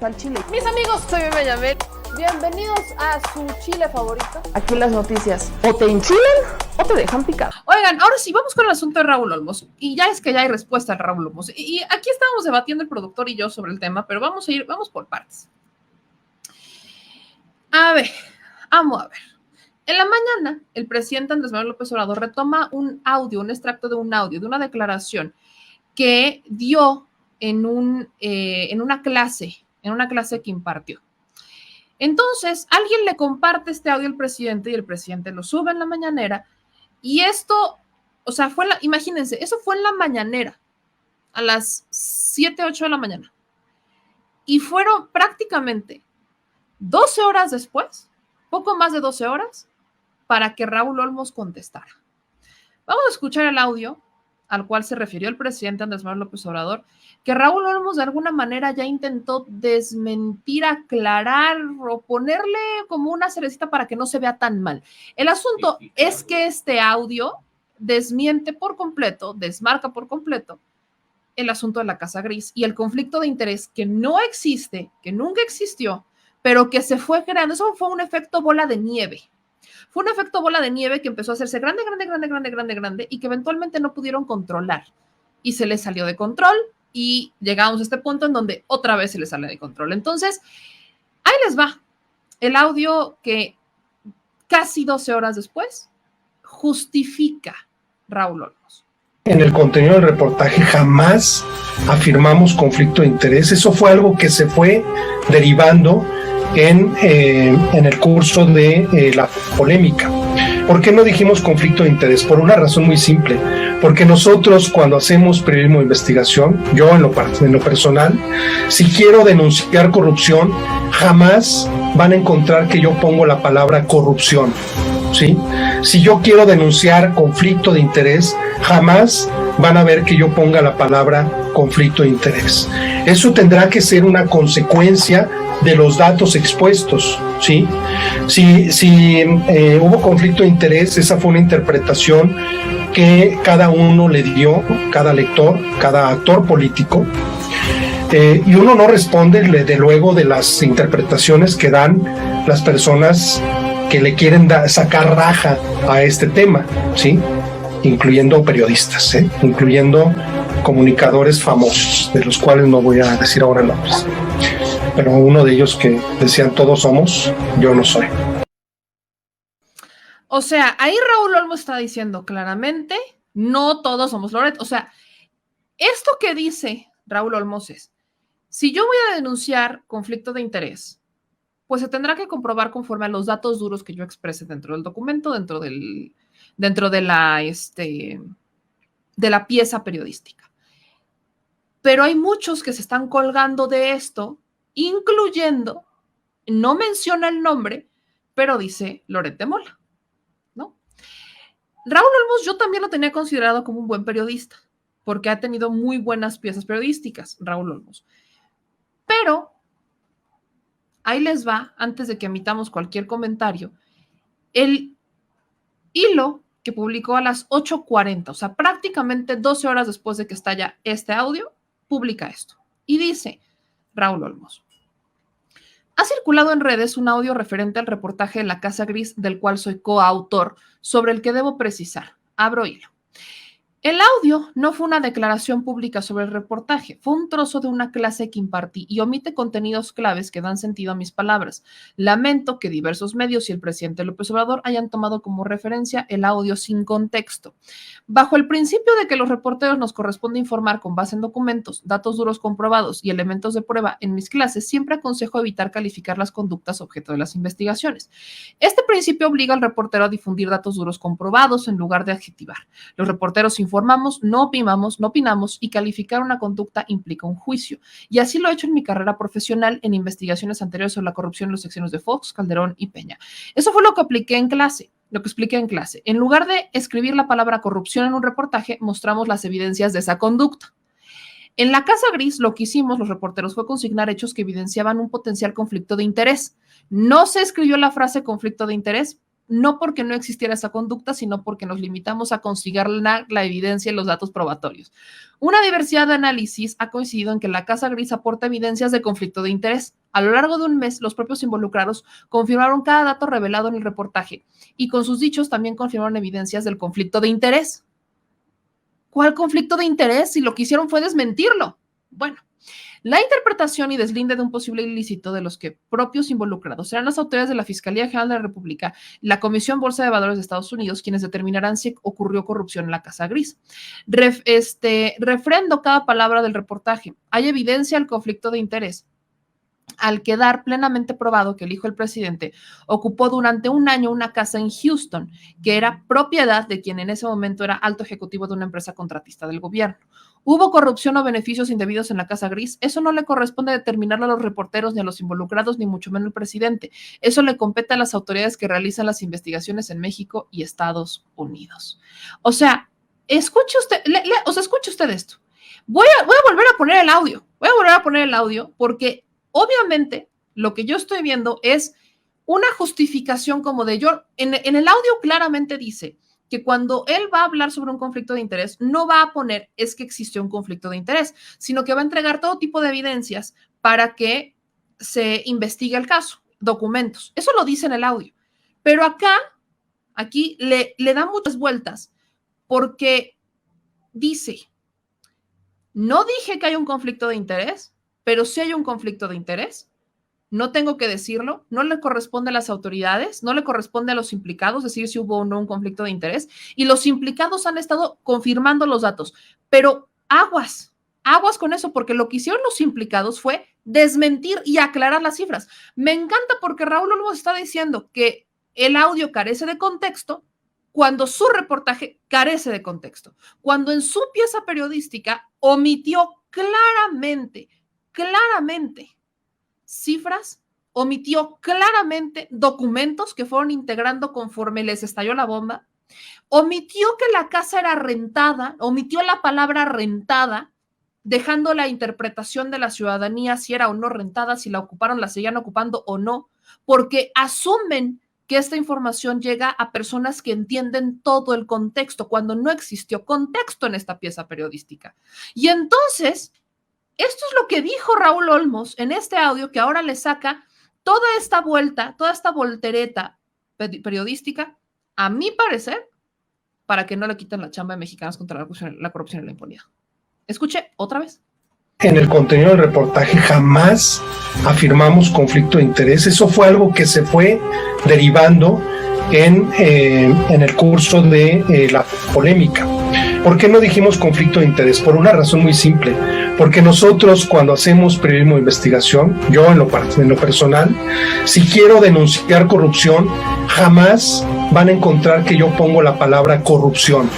Al chile. Mis amigos, soy Bebe Yamel. Bienvenidos a su chile favorito. Aquí las noticias o te enchilan o te dejan picar. Oigan, ahora sí, vamos con el asunto de Raúl Olmos. Y ya es que ya hay respuesta a Raúl Olmos. Y aquí estábamos debatiendo el productor y yo sobre el tema, pero vamos por partes. A ver, vamos a ver. En la mañana, el presidente Andrés Manuel López Obrador retoma un audio, un extracto de un audio, de una declaración que dio en una clase que impartió. Entonces, alguien le comparte este audio al presidente y el presidente lo sube en la mañanera y esto, o sea, imagínense, eso fue en la mañanera, a las 7, 8 de la mañana. Y fueron prácticamente 12 horas después, poco más de 12 horas, para que Raúl Olmos contestara. Vamos a escuchar el audio al cual se refirió el presidente Andrés Manuel López Obrador, que Raúl Olmos de alguna manera ya intentó desmentir, aclarar o ponerle como una cerecita para que no se vea tan mal. El asunto es que este audio desmiente por completo, desmarca por completo el asunto de la Casa Gris y el conflicto de interés que no existe, que nunca existió, pero que se fue creando. Eso fue un efecto bola de nieve. Fue un efecto bola de nieve que empezó a hacerse grande y que eventualmente no pudieron controlar. Y se les salió de control y llegamos a este punto en donde otra vez se les sale de control. Entonces, ahí les va el audio que casi 12 horas después justifica Raúl Olmos. En el contenido del reportaje jamás afirmamos conflicto de interés. Eso fue algo que se fue derivando en el curso de la polémica. ¿Por qué no dijimos conflicto de interés? Por una razón muy simple, porque nosotros cuando hacemos periodismo de investigación, yo en lo personal, si quiero denunciar corrupción, jamás van a encontrar que yo pongo la palabra corrupción, ¿sí? Si yo quiero denunciar conflicto de interés, jamás van a ver que yo ponga la palabra conflicto de interés. Eso tendrá que ser una consecuencia de los datos expuestos, ¿sí? Si hubo conflicto de interés, esa fue una interpretación que cada uno le dio, cada lector, cada actor político, y uno no responde de luego de las interpretaciones que dan las personas que le quieren sacar raja a este tema, ¿sí? Incluyendo periodistas, incluyendo comunicadores famosos, de los cuales no voy a decir ahora nombres, pero uno de ellos que decían todos somos, yo no soy. O sea, ahí Raúl Olmos está diciendo claramente, no todos somos Loret. O sea, esto que dice Raúl Olmos es, si yo voy a denunciar conflicto de interés, pues se tendrá que comprobar conforme a los datos duros que yo exprese dentro del documento, dentro de la pieza periodística. Pero hay muchos que se están colgando de esto, incluyendo, no menciona el nombre, pero dice Loret de Mola, ¿no? Raúl Olmos yo también lo tenía considerado como un buen periodista, porque ha tenido muy buenas piezas periodísticas, Raúl Olmos. Pero ahí les va, antes de que emitamos cualquier comentario, el hilo que publicó a las 8:40, o sea, prácticamente 12 horas después de que estalla este audio, publica esto. Y dice Raúl Olmos: ha circulado en redes un audio referente al reportaje de la Casa Gris, del cual soy coautor, sobre el que debo precisar. Abro hilo. El audio no fue una declaración pública sobre el reportaje, fue un trozo de una clase que impartí y omite contenidos claves que dan sentido a mis palabras. Lamento que diversos medios y el presidente López Obrador hayan tomado como referencia el audio sin contexto. Bajo el principio de que los reporteros nos corresponde informar con base en documentos, datos duros comprobados y elementos de prueba, en mis clases siempre aconsejo evitar calificar las conductas objeto de las investigaciones. Este principio obliga al reportero a difundir datos duros comprobados en lugar de adjetivar. Los reporteros informamos, no opinamos y calificar una conducta implica un juicio. Y así lo he hecho en mi carrera profesional en investigaciones anteriores sobre la corrupción en los sexenios de Fox, Calderón y Peña. Eso fue lo que expliqué en clase. En lugar de escribir la palabra corrupción en un reportaje, mostramos las evidencias de esa conducta. En la Casa Gris, lo que hicimos los reporteros fue consignar hechos que evidenciaban un potencial conflicto de interés. No se escribió la frase conflicto de interés, no porque no existiera esa conducta, sino porque nos limitamos a consignar la evidencia y los datos probatorios. Una diversidad de análisis ha coincidido en que la Casa Gris aporta evidencias de conflicto de interés. A lo largo de un mes, los propios involucrados confirmaron cada dato revelado en el reportaje y con sus dichos también confirmaron evidencias del conflicto de interés. ¿Cuál conflicto de interés? Si lo que hicieron fue desmentirlo. Bueno, la interpretación y deslinde de un posible ilícito de los que propios involucrados serán las autoridades de la Fiscalía General de la República, la Comisión Bolsa de Valores de Estados Unidos, quienes determinarán si ocurrió corrupción en la Casa Gris. Refrendo cada palabra del reportaje. Hay evidencia del conflicto de interés, al quedar plenamente probado que el hijo del presidente ocupó durante un año una casa en Houston, que era propiedad de quien en ese momento era alto ejecutivo de una empresa contratista del gobierno. ¿Hubo corrupción o beneficios indebidos en la Casa Gris? Eso no le corresponde determinarlo a los reporteros ni a los involucrados, ni mucho menos al presidente. Eso le compete a las autoridades que realizan las investigaciones en México y Estados Unidos. O sea, escuche usted esto. Voy a volver a poner el audio. Voy a volver a poner el audio porque obviamente lo que yo estoy viendo es una justificación como de yo. En el audio claramente dice que cuando él va a hablar sobre un conflicto de interés, no va a poner es que existió un conflicto de interés, sino que va a entregar todo tipo de evidencias para que se investigue el caso, documentos. Eso lo dice en el audio. Pero aquí le da muchas vueltas porque dice, no dije que hay un conflicto de interés, pero sí hay un conflicto de interés. No tengo que decirlo, no le corresponde a las autoridades, no le corresponde a los implicados decir si hubo o no un conflicto de interés, y los implicados han estado confirmando los datos, pero aguas con eso, porque lo que hicieron los implicados fue desmentir y aclarar las cifras. Me encanta porque Raúl Olmos está diciendo que el audio carece de contexto, cuando su reportaje carece de contexto, cuando en su pieza periodística omitió claramente cifras, omitió claramente documentos que fueron integrando conforme les estalló la bomba, omitió que la casa era rentada, omitió la palabra rentada, dejando la interpretación de la ciudadanía si era o no rentada, si la ocuparon, la seguían ocupando o no, porque asumen que esta información llega a personas que entienden todo el contexto, cuando no existió contexto en esta pieza periodística. Y entonces, esto es lo que dijo Raúl Olmos en este audio que ahora le saca toda esta vuelta, toda esta voltereta periodística, a mi parecer, para que no le quiten la chamba de Mexicanos contra la corrupción y la impunidad. Escuche otra vez. En el contenido del reportaje jamás afirmamos conflicto de interés. Eso fue algo que se fue derivando en el curso de la polémica. ¿Por qué no dijimos conflicto de interés? Por una razón muy simple. Porque nosotros cuando hacemos periodismo de investigación, yo en lo personal, si quiero denunciar corrupción, jamás van a encontrar que yo pongo la palabra corrupción,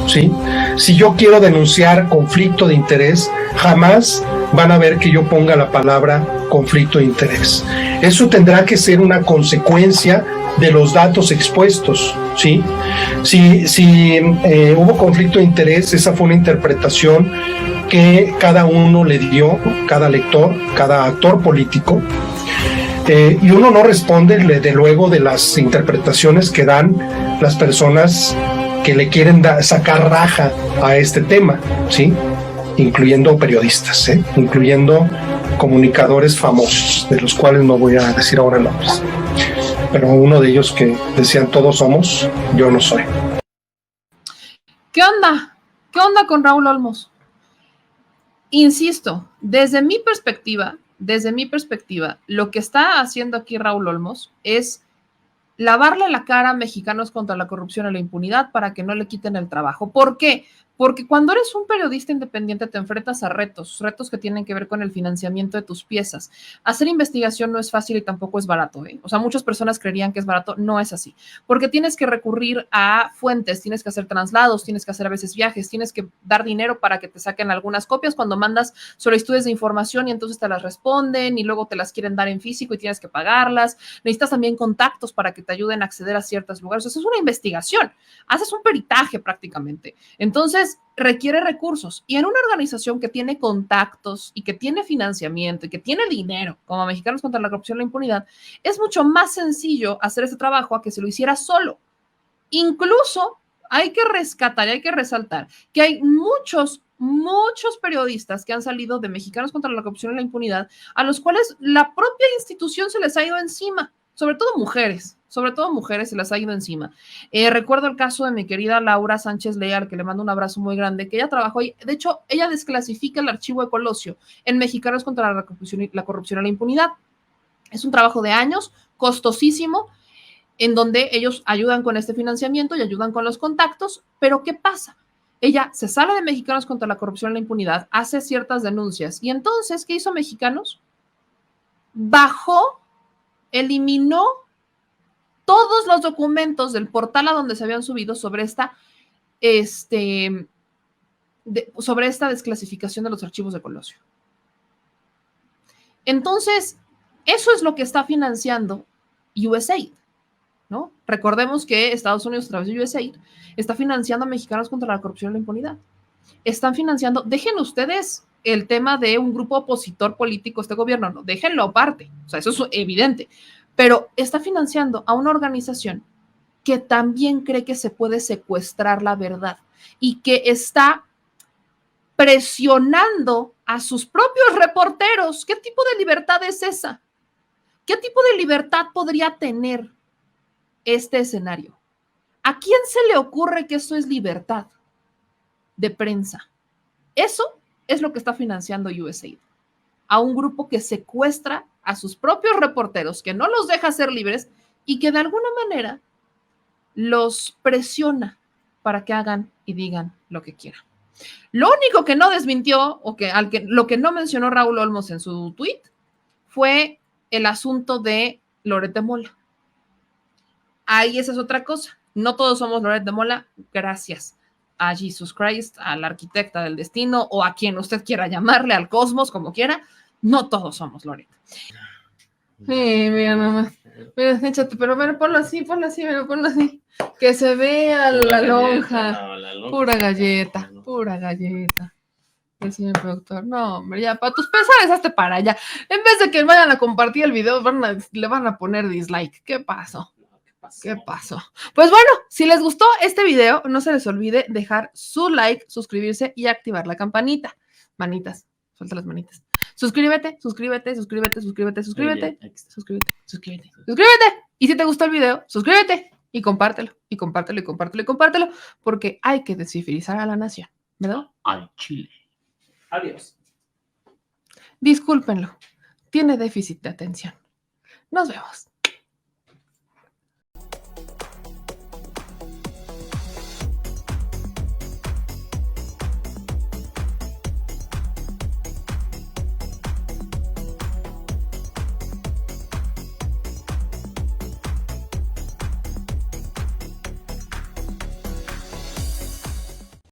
¿sí? Si yo quiero denunciar conflicto de interés, jamás van a ver que yo ponga la palabra conflicto de interés. Eso tendrá que ser una consecuencia de los datos expuestos, ¿sí? Si hubo conflicto de interés, esa fue una interpretación que cada uno le dio, cada lector, cada actor político, y uno no responde de luego de las interpretaciones que dan las personas que le quieren sacar raja a este tema, ¿sí? Incluyendo periodistas, incluyendo comunicadores famosos, de los cuales no voy a decir ahora nombres, pero uno de ellos que decían todos somos, yo no soy. ¿Qué onda? ¿Qué onda con Raúl Olmos? Insisto, desde mi perspectiva, lo que está haciendo aquí Raúl Olmos es lavarle la cara a Mexicanos contra la corrupción y la impunidad para que no le quiten el trabajo. ¿Por qué? Porque cuando eres un periodista independiente te enfrentas a retos que tienen que ver con el financiamiento de tus piezas. Hacer investigación no es fácil y tampoco es barato, ¿eh? O sea, muchas personas creerían que es barato, no es así, porque tienes que recurrir a fuentes, tienes que hacer traslados, tienes que hacer a veces viajes, tienes que dar dinero para que te saquen algunas copias cuando mandas solicitudes de información y entonces te las responden y luego te las quieren dar en físico y tienes que pagarlas. Necesitas también contactos para que te ayuden a acceder a ciertos lugares. O sea, es una investigación, haces un peritaje prácticamente. Entonces, Entonces, requiere recursos. Y en una organización que tiene contactos y que tiene financiamiento y que tiene dinero, como Mexicanos contra la Corrupción y la Impunidad, es mucho más sencillo hacer ese trabajo a que se lo hiciera solo. Incluso hay que rescatar y hay que resaltar que hay muchos periodistas que han salido de Mexicanos contra la Corrupción y la Impunidad, a los cuales la propia institución se les ha ido encima, sobre todo mujeres se les ha ido encima. Recuerdo el caso de mi querida Laura Sánchez Leal, que le mando un abrazo muy grande, que ella trabajó y, de hecho, ella desclasifica el archivo de Colosio en Mexicanos contra la Corrupción y la Impunidad. Es un trabajo de años, costosísimo, en donde ellos ayudan con este financiamiento y ayudan con los contactos, pero ¿qué pasa? Ella se sale de Mexicanos contra la Corrupción y la Impunidad, hace ciertas denuncias, y entonces, ¿qué hizo Mexicanos? Bajó, eliminó todos los documentos del portal a donde se habían subido sobre esta desclasificación de los archivos de Colosio. Entonces, eso es lo que está financiando USAID, ¿no? Recordemos que Estados Unidos, a través de USAID, está financiando a Mexicanos contra la Corrupción y la Impunidad. Están financiando, dejen ustedes el tema de un grupo opositor político a este gobierno, no, déjenlo aparte, o sea, eso es evidente, pero está financiando a una organización que también cree que se puede secuestrar la verdad y que está presionando a sus propios reporteros. ¿Qué tipo de libertad es esa? ¿Qué tipo de libertad podría tener este escenario? ¿A quién se le ocurre que eso es libertad de prensa? Eso es lo que está financiando USAID, a un grupo que secuestra a sus propios reporteros, que no los deja ser libres y que de alguna manera los presiona para que hagan y digan lo que quieran. Lo único que no desmintió o lo que no mencionó Raúl Olmos en su tweet fue el asunto de Loret de Mola. Ahí esa es otra cosa. No todos somos Loret de Mola, gracias a Jesus Christ, a la arquitecta del destino o a quien usted quiera llamarle, al cosmos, como quiera. No todos somos Loret. Mira mamá. Mira, échate, pero bueno, ponlo así, mira, ponlo así. Que se vea la lonja. No, la lonja. Pura galleta, pura galleta. El señor productor, no, hombre, ya, para tus pesares, hazte para allá. En vez de que vayan a compartir el video, le van a poner dislike. ¿Qué pasó? ¿Qué pasó? Pues bueno, si les gustó este video, no se les olvide dejar su like, suscribirse y activar la campanita. Manitas, suelta las manitas. Suscríbete. Suscríbete. Y si te gustó el video, suscríbete y compártelo, porque hay que descifrizar a la nación, ¿verdad? Al chile. Adiós. Discúlpenlo, tiene déficit de atención. Nos vemos.